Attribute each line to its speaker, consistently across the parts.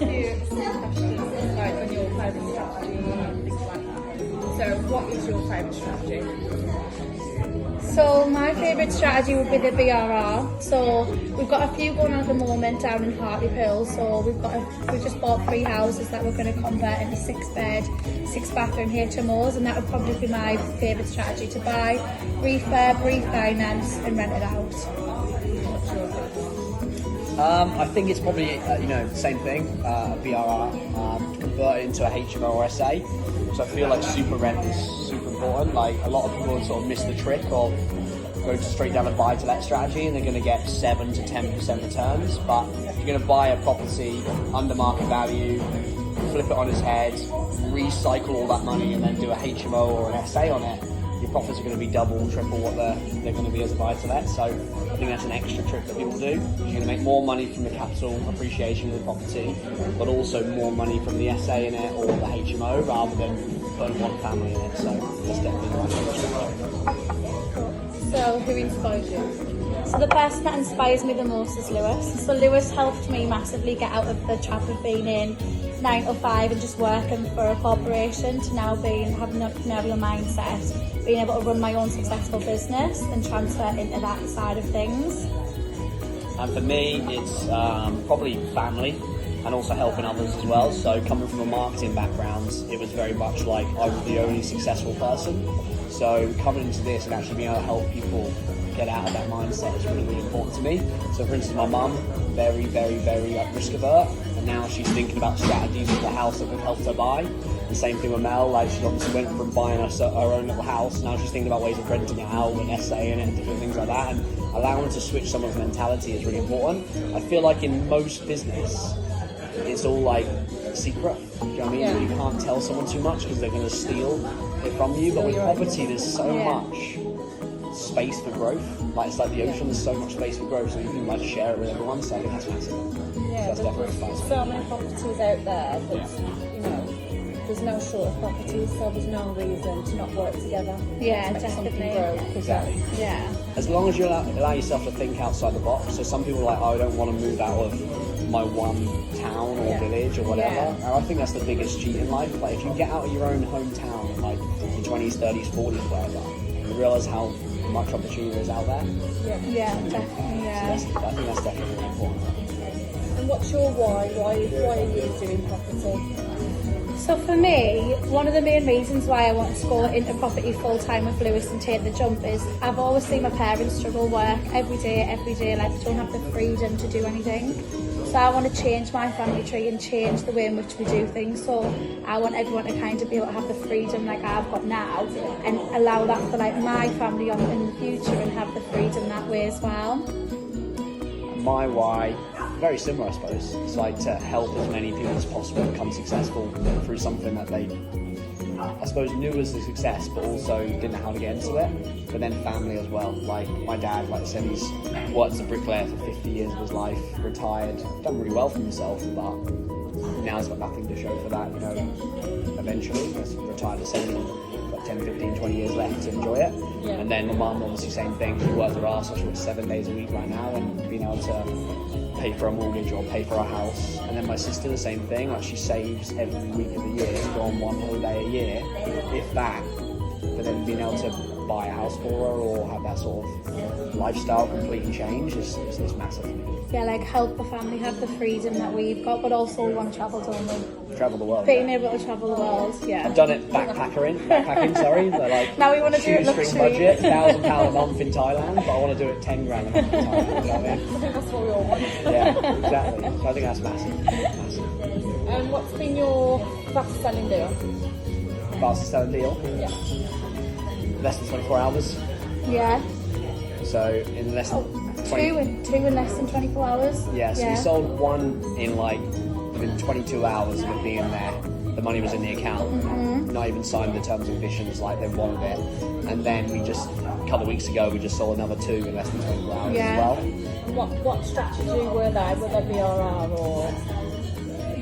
Speaker 1: ask you some questions like on your private strategy and things like that. So what is your private strategy?
Speaker 2: So my favourite strategy would be the BRR. So we've got a few going on at the moment down in Hartlepool. So we've just bought 3 houses that we're going to convert into 6-bed, 6-bathroom HMOs, and that would probably be my favourite strategy: to buy, refurb, refinance, and rent it out.
Speaker 3: I think it's probably the same thing, BRR, convert it into a HMO or SA. So I feel like super rent is super important. Like a lot of people sort of miss the trick of going straight down a buy-to-let strategy, and they're going to get 7 to 10% returns. But if you're going to buy a property under market value, flip it on its head, recycle all that money, and then do a HMO or an SA on it, your profits are going to be double, triple what they're going to be as a buy-to-let. So I think that's an extra trick that people do. You're going to make more money from the capital appreciation of the property, but also more money from the SA in it or the HMO, rather than putting one family in it. So that's definitely the right trick.
Speaker 1: So who inspires you?
Speaker 2: So the person that inspires me the most is Lewis. So Lewis helped me massively get out of the trap of being in 9 to 5 and just working for a corporation, to now having an entrepreneurial mindset, being able to run my own successful business and transfer into that side of things.
Speaker 3: And for me, it's probably family and also helping others as well. So coming from a marketing background, it was very much like I was the only successful person. So coming into this and actually being able to help people get out of that mindset is really, really important to me. So for instance, my mum, very, very, very risk avert, and now she's thinking about strategies for the house that we've helped her buy. The same thing with Mel, like she obviously went from buying her own little house, now she's thinking about ways of renting it out and SA in it and different things like that, and allowing her to switch someone's mentality is really important. I feel like in most business, it's all like secret. Do you know what I mean?
Speaker 1: Yeah.
Speaker 3: You can't tell someone too much because they're going to steal it from you. But with property, there's so much space for growth. Like it's like the ocean, there's so much space for growth, so you can like share it with everyone. So I think that's massive.
Speaker 1: Yeah,
Speaker 3: so that's definitely inspiring.
Speaker 1: so many properties out there that there's no short of properties, so there's no reason to not work together.
Speaker 2: Yeah,
Speaker 1: Make something
Speaker 2: definitely.
Speaker 1: grow.
Speaker 3: Exactly.
Speaker 2: Yeah.
Speaker 3: As long as you allow yourself to think outside the box. So some people are like, oh, I don't want to move out of my one town or village or whatever.
Speaker 1: Yeah.
Speaker 3: And I think that's the biggest cheat in life. Like if you get out of your own hometown, like your 20s, 30s, 40s, whatever, you realise how much opportunity there is out there.
Speaker 2: Yeah, definitely. Yeah.
Speaker 3: So I think that's definitely really important.
Speaker 1: And what's your why? Why are you doing property?
Speaker 2: So for me, one of the main reasons why I wanted to go into property full time with Lewis and take the jump is I've always seen my parents struggle, work every day, like they don't have the freedom to do anything. So I want to change my family tree and change the way in which we do things. So I want everyone to kind of be able to have the freedom like I've got now, and allow that for like my family on in the future, and have the freedom that way as well.
Speaker 3: My why, very similar I suppose. It's like to help as many people as possible become successful through something that they, I suppose, knew was a success but also didn't know how to get into it. But then family as well. Like my dad, like I said, he's worked as a bricklayer for 50 years of his life, retired, done really well for himself, but now he's got nothing to show for that, eventually. He's retired at 70, got 10, 15, 20 years left to enjoy it.
Speaker 1: Yeah.
Speaker 3: And then my mum, obviously same thing, she works her arse off 7 days a week right now, and being able to pay for a mortgage or pay for a house. And then my sister, the same thing, like she saves every week of the year to go on one holiday a year, if that. But then being able to buy a house for her or have that sort of lifestyle completely change is massive for me.
Speaker 2: Yeah, like help the family have the freedom that we've got, but also we want to travel, don't we?
Speaker 3: Travel the world.
Speaker 2: Being able to travel the world, yeah.
Speaker 3: I've done it backpacking, sorry. But like
Speaker 2: Now we want to do it
Speaker 3: shoestring
Speaker 2: luxury.
Speaker 3: budget, £1,000 a month in Thailand, but I want to do it 10 grand a month in Thailand, you know what I mean?
Speaker 1: I think that's what we all want.
Speaker 3: Yeah, exactly. So I think that's massive.
Speaker 1: And what's been your fastest selling deal?
Speaker 3: Fastest selling deal,
Speaker 1: Yeah.
Speaker 3: less than 24 hours.
Speaker 2: Yeah.
Speaker 3: So in less than 20,
Speaker 2: Two in less than 24 hours.
Speaker 3: yeah, so we sold one in like within 22 hours of it being there. The money was in the account, not even signed the terms and conditions, like they wanted it. And then we just, a couple of weeks ago, we just sold another 2 in less than 24 hours
Speaker 2: Yeah.
Speaker 3: as well.
Speaker 1: What strategy were they? Were they BRR or?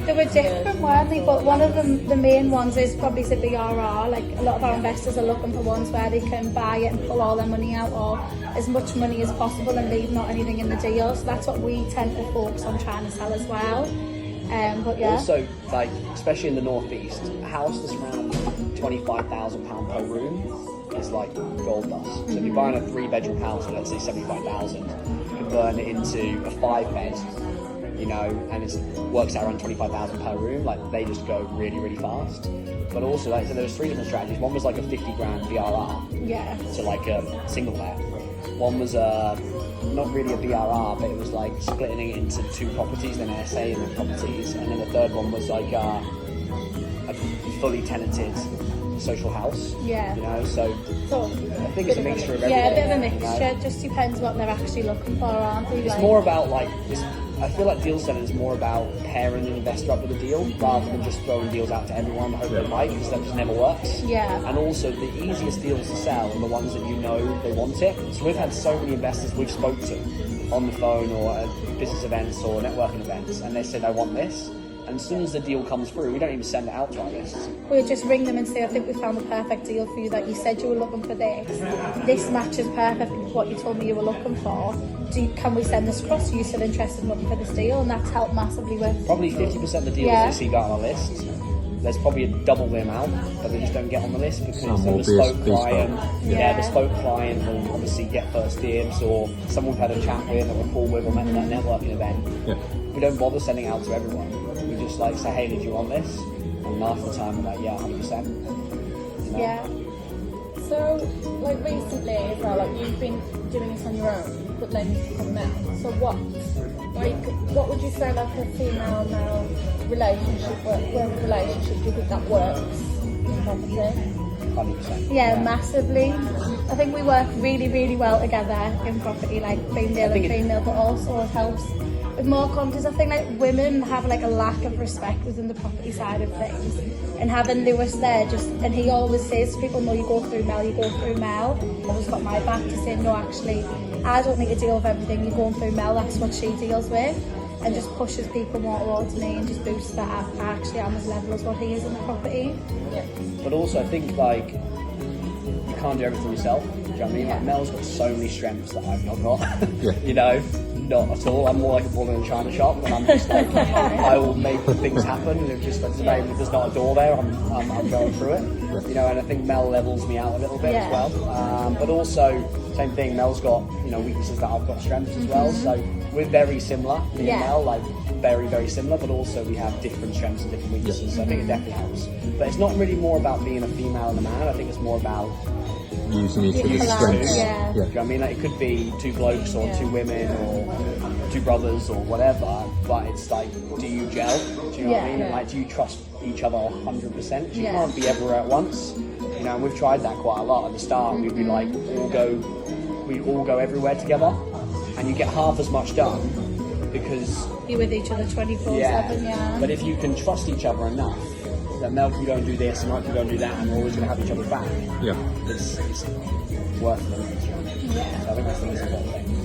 Speaker 2: They were different, weren't they? But one of them, the main ones, is probably the BRR. Like a lot of our investors are looking for ones where they can buy it and pull all their money out, or as much money as possible, and leave not anything in the deal. So that's what we tend to focus on trying to sell as well. But yeah.
Speaker 3: Also, like, especially in the northeast, a house that's around £25,000 per room is like gold dust. So if you're buying a 3-bedroom house at, let's say, 75,000, you can burn it into a 5-bed, you know, and it works out around 25,000 per room. Like, they just go really, really fast. But also, like, so there was 3 different strategies. One was like a 50 grand VRR,
Speaker 2: Yeah.
Speaker 3: so like a single let. One was not really a BRR, but it was like splitting it into 2 properties, then SA and then properties. And then the third one was like a fully tenanted social house.
Speaker 2: Yeah.
Speaker 3: You know, so I think it's a mixture of everything.
Speaker 2: Yeah, a bit of a
Speaker 3: you know?
Speaker 2: mixture. It just depends what they're actually looking for, aren't they?
Speaker 3: It's more about like this. I feel like deal selling is more about pairing an investor up with a deal rather than just throwing deals out to everyone and hoping they buy, because that just never works.
Speaker 2: Yeah.
Speaker 3: And also, the easiest deals to sell are the ones that you know they want it. So we've had so many investors we've spoke to on the phone or at business events or networking events, and they said, I want this. And as soon as the deal comes through, we don't even send it out to our lists.
Speaker 2: We'll just ring them and say, I think we found the perfect deal for you, that you said you were looking for this. This matches perfectly with what you told me you were looking for. Can we send this across? Are you still interested in looking for this deal? And that's helped massively with...
Speaker 3: Probably 50% of the deals
Speaker 2: Yeah.
Speaker 3: they see got on our list. There's probably a double the amount, but they just don't get on the list because
Speaker 4: Some
Speaker 3: a
Speaker 4: will
Speaker 3: bespoke
Speaker 4: be
Speaker 3: client,
Speaker 2: Yeah.
Speaker 3: bespoke client will obviously get first dibs, or someone we've had a chat with or a call with or met at a networking event.
Speaker 4: Yeah.
Speaker 3: We don't bother sending out to everyone. We just like say, hey, did you want this? And half the time we're like, yeah, 100%. You know?
Speaker 2: Yeah.
Speaker 1: So, like recently as well, like you've been doing this on your own, but then you've come out. So what would you say like a female-male relationship, work relationship, do you think that works in property?
Speaker 3: 100%.
Speaker 2: Yeah, massively. I think we work really, really well together in property, like female and female, but also it helps with more confidence. I think like women have like a lack of respect within the property side of things, and having Lewis there and he always says to people, no, you go through Mel, you go through Mel. Always got my back to say, no, actually, I don't need to deal with everything, you're going through Mel, that's what she deals with. And just pushes people more towards me and just boosts that I actually am as level as what he is in the property.
Speaker 1: Yeah.
Speaker 3: But also, I think like you can't do everything yourself. Do you know what I mean? Like Mel's got so many strengths that I've not got.
Speaker 4: Yeah.
Speaker 3: You know, not at all. I'm more like a bull in a china shop, and I'm just like I will make things happen. And it's just like today, if there's not a door there, I'm going through it. You know, and I think Mel levels me out a little bit as well. But also, same thing. Mel's got weaknesses that I've got strengths as well. So we're very similar. Me and Mel, like very, very similar. But also we have different strengths and different weaknesses. So I think it definitely helps. But it's not really more about being a female and a man. I think it's more about
Speaker 4: using each other's
Speaker 2: Equalize,
Speaker 4: strengths.
Speaker 2: yeah.
Speaker 3: do you know what I mean? Like, it could be 2 blokes or 2 women or 2 brothers or whatever, but it's like, do you gel? Do you know what I mean? And like, do you trust each other 100%? You can't be everywhere at once. You know, and we've tried that quite a lot. At the start, we'd be like, we all go everywhere together, and you get half as much done because
Speaker 2: You're with each other 24/7, yeah.
Speaker 3: But if you can trust each other enough, that Mel can go and do this and I can go and do that, and we're always going to have each other's back.
Speaker 4: Yeah.
Speaker 3: It's worth it. So I think that's the most important thing.